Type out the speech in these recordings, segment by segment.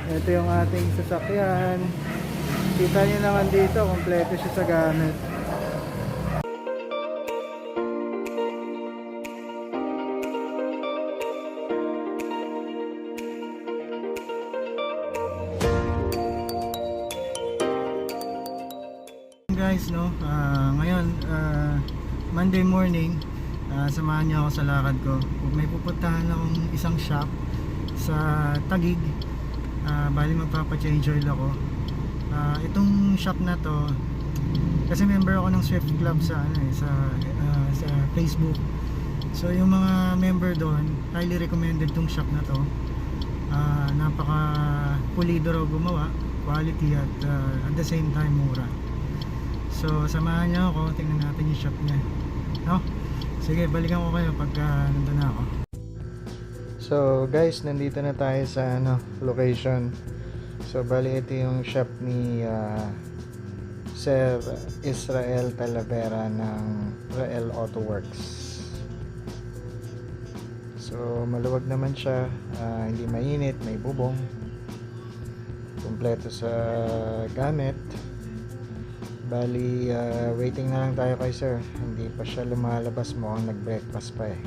Ito yung ating sasakyan. Kita nyo naman dito, kompleto siya sa gamit. Guys, no, ngayon Monday morning, samahan niyo ako sa lakad ko. May pupuntahan akong isang shop sa Taguig. Bali magpapa-change oil ako. Itong shop na to, kasi member ako ng Swift Club sa sa Facebook. So yung mga member doon, highly recommended tong shop na to. Napaka pulido raw gumawa, quality at the same time mura. So samahan niyo ako, tingnan natin yung shop niya, no? Sige, balikan ko kayo pagka nandun na ako. So guys, nandito na tayo sa location. So bali ito yung shop ni Sir Israel Talavera ng RAEL AUTOWORKS. So maluwag naman siya, hindi mainit, may bubong, kumpleto sa gamit. Bali, waiting na lang tayo kay sir. Hindi pa siya lumalabas, mukhang nag-breakfast pa eh.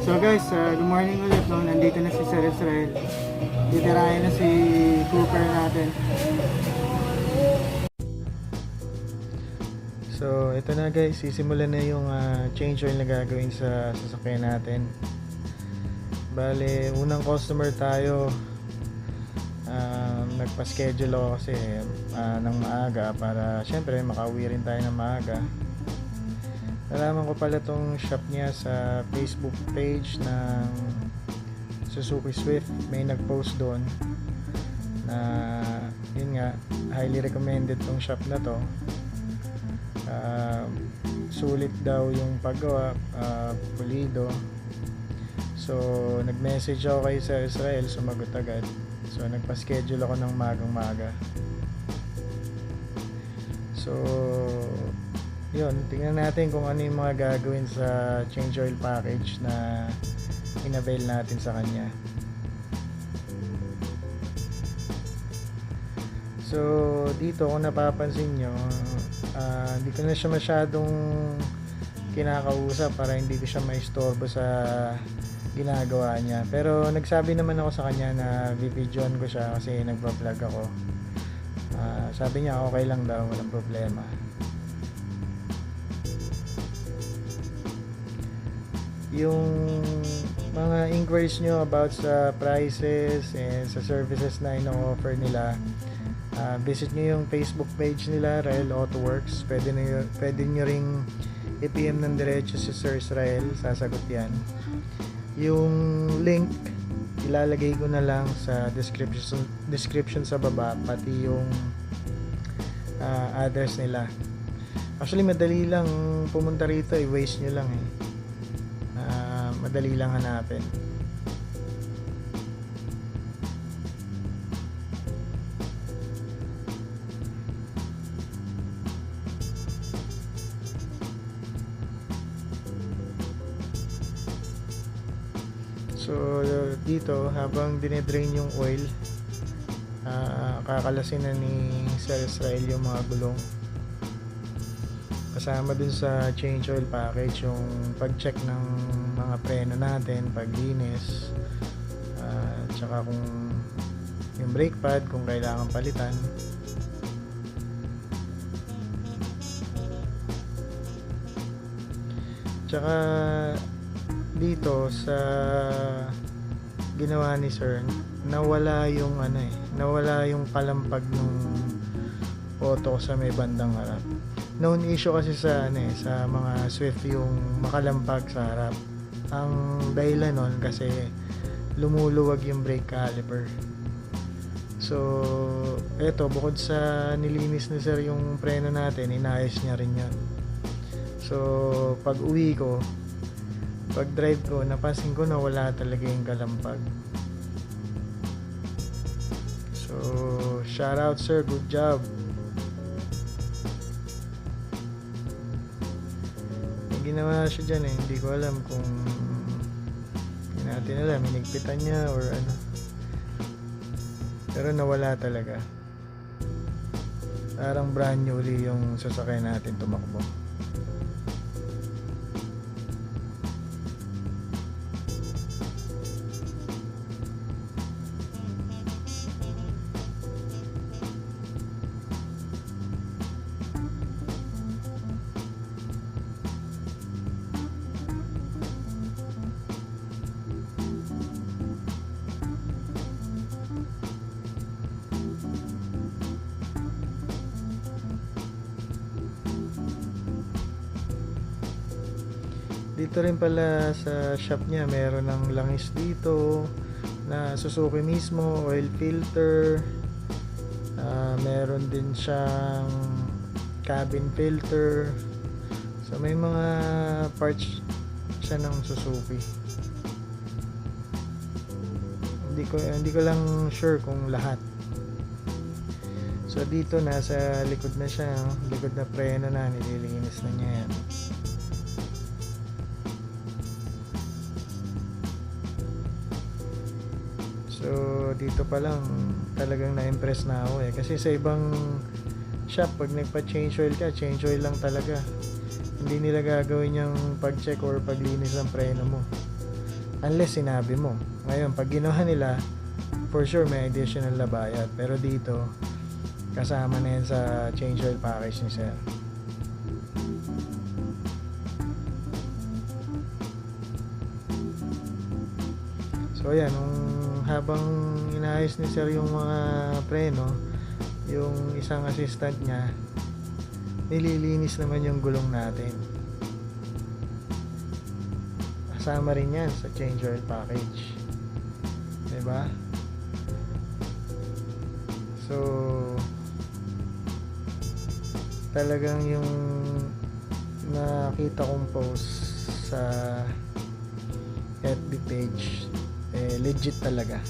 So guys, good morning ulit, no? Nandito na si Sir Israel. Titirahin na si Cooper natin. So ito na guys, sisimulan na yung change oil na gagawin sa sasakyan natin. Bali, unang customer tayo. Nagpa-schedule ako kasi ng maaga para syempre makauwi rin tayo ng maaga. Nalaman ko pala tong shop niya sa Facebook page ng Suzuki Swift. May nag-post doon na yun nga, highly recommended tong shop na to. Sulit daw yung paggawa, pulido. So nag-message ako kay Sir Israel, sumagot agad. So nagpa-schedule ako ng magang-maga. So yun, tingnan natin kung ano yung mga gagawin sa change oil package na in-avail natin sa kanya. So dito kung napapansin nyo, hindi ko na siya masyadong kinakausap para hindi ko siya maistorbo sa ginagawa niya. Pero nagsabi naman ako sa kanya na bibidyoan ko siya kasi nagpa-vlog ako. Sabi niya okay lang daw, walang problema. Yung mga inquiries nyo about sa prices and sa services na ino-offer nila, visit nyo yung Facebook page nila, RAEL AUTOWORKS. Pwede nyo ring i-PM ng diretso si Sir Israel, sasagot yan. Yung link ilalagay ko na lang sa description sa baba, pati yung address nila. Actually madali lang pumunta rito, i-waste nyo lang eh. Madali lang hanapin. So dito habang dinedrain yung oil, kakalasin na ni Sir Israel yung mga gulong. Kasama dun sa change oil package yung pag-check ng mga preno natin, paglinis, tsaka kung yung brake pad kung kailangan palitan. Tsaka dito sa ginawa ni sir, nawala yung nawala yung kalampag ng auto sa may bandang harap. Known issue kasi sa sa mga Swift yung makalampag sa harap. Ang dahilan nun kasi lumuluwag yung brake caliper. So eto, bukod sa nilinis ni sir yung preno natin, inayos niya rin yan. So pag uwi ko, pag drive ko, napansin ko na wala talaga yung kalampag. So shout out sir, good job. May ginawa siya dyan eh, hindi ko alam kung natin alam, minigpitan niya or ano. Pero nawala talaga. Parang brand new uli yung sasakyan natin tumakbo. Dito rin pala sa shop niya meron ng langis dito na Suzuki mismo, oil filter, meron din siyang cabin filter. So may mga parts siya ng Suzuki. Hindi ko lang sure kung lahat. So dito nasa likod na siya, likod na preno na, nililinis na niya yan. So dito pa lang talagang na-impress na ako kasi sa ibang shop pag nagpa-change oil ka, change oil lang talaga. Hindi nila gagawin yung pag-check or paglinis ng preno mo unless sinabi mo. Ngayon pag ginawa nila, for sure may additional na bayad, pero dito kasama na yan sa change oil package ni sir. So ayan, habang inaayos ni sir yung mga preno, yung isang assistant niya nililinis naman yung gulong natin. Kasama rin yan sa change oil package, diba? So talagang yung nakita kong post sa FB page, legit talaga.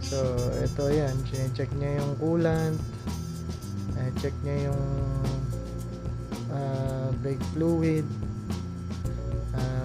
So ito yan, check niya yung coolant, check niya yung brake fluid,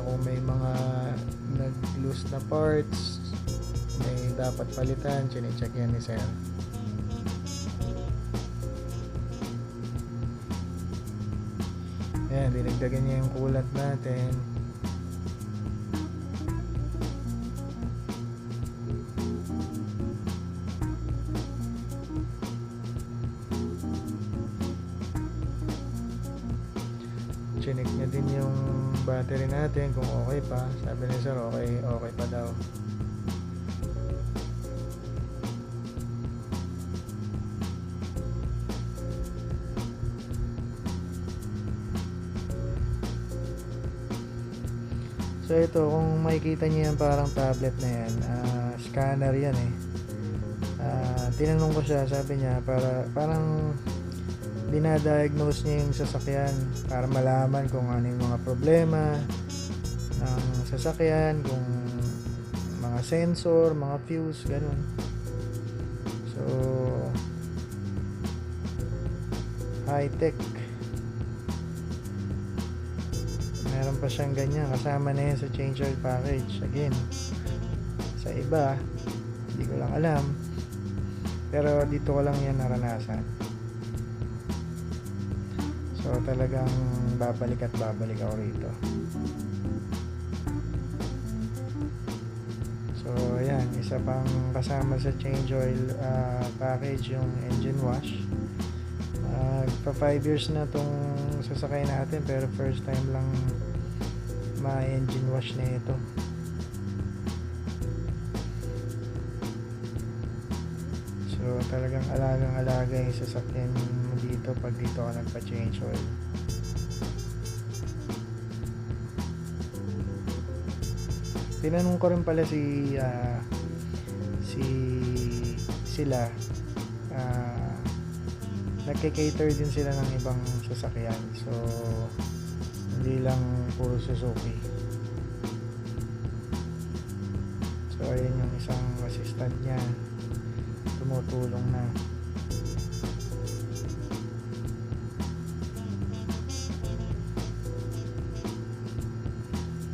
kung may mga nag-loose na parts, may dapat palitan, check yan ni sir. Ayan, dinagdagan niya yung coolant natin. Chinik niya din yung battery natin kung okay pa. Sabi ni sir okay pa daw. So ito, kung makikita niyo yan, parang tablet na yan, scanner yan tinanong ko siya, sabi niya parang dinadiagnose niya yung sasakyan para malaman kung ano yung mga problema ng sasakyan, kung mga sensor, mga fuse, ganun. So high tech. Meron pa siyang ganyan, kasama na yan sa change oil package. Again, sa iba hindi ko lang alam, pero dito ko lang yan naranasan. So talagang babalik ako rito. So ayan, isa pang kasama sa change oil package yung engine wash. Pa 5 years na tong sasakay natin, pero first time lang ma-engine wash na ito. So talagang alagang-alaga yung sasakyan mo dito pag dito ka nagpa-change oil. Tinanong ko rin pala sila, nagke-cater din sila ng ibang sasakyan, so hindi lang puro Suzuki. So ayun yung isang assistant niya, tumutulong na.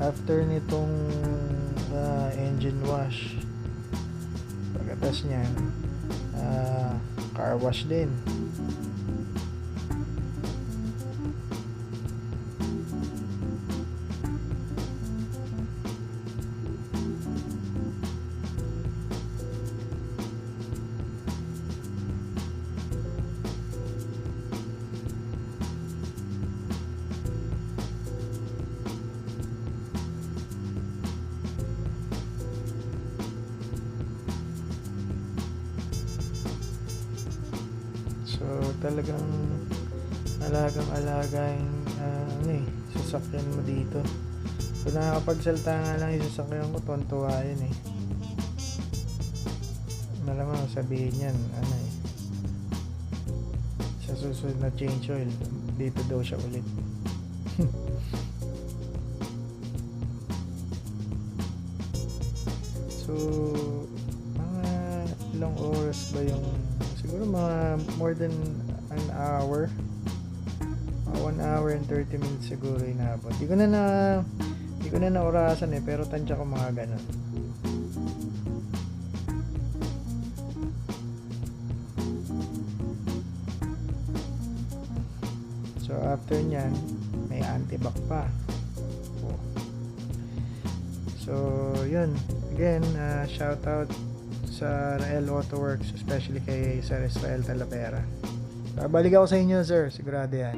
after nitong engine wash, pagkatas niyan, car wash din. So talagang alagang-alaga yung sasakyan mo dito. Kung nakakapagsalta nga lang yung sasakyan ko, tontuwa yun eh. Malamang sabihin yan, sa susunod na change oil, dito daw siya ulit. So mga ilang oras ba yung, siguro mga more than an hour, 1 hour and 30 minutes siguro inabot. Di ko na naurasan pero tansya ko mga ganun. So after nyan, may anti-back pa. So yun, again, shout out sa RAEL AUTOWORKS, especially kay Sir Israel Talavera. Babalik ako sa inyo, sir, sigurado yan.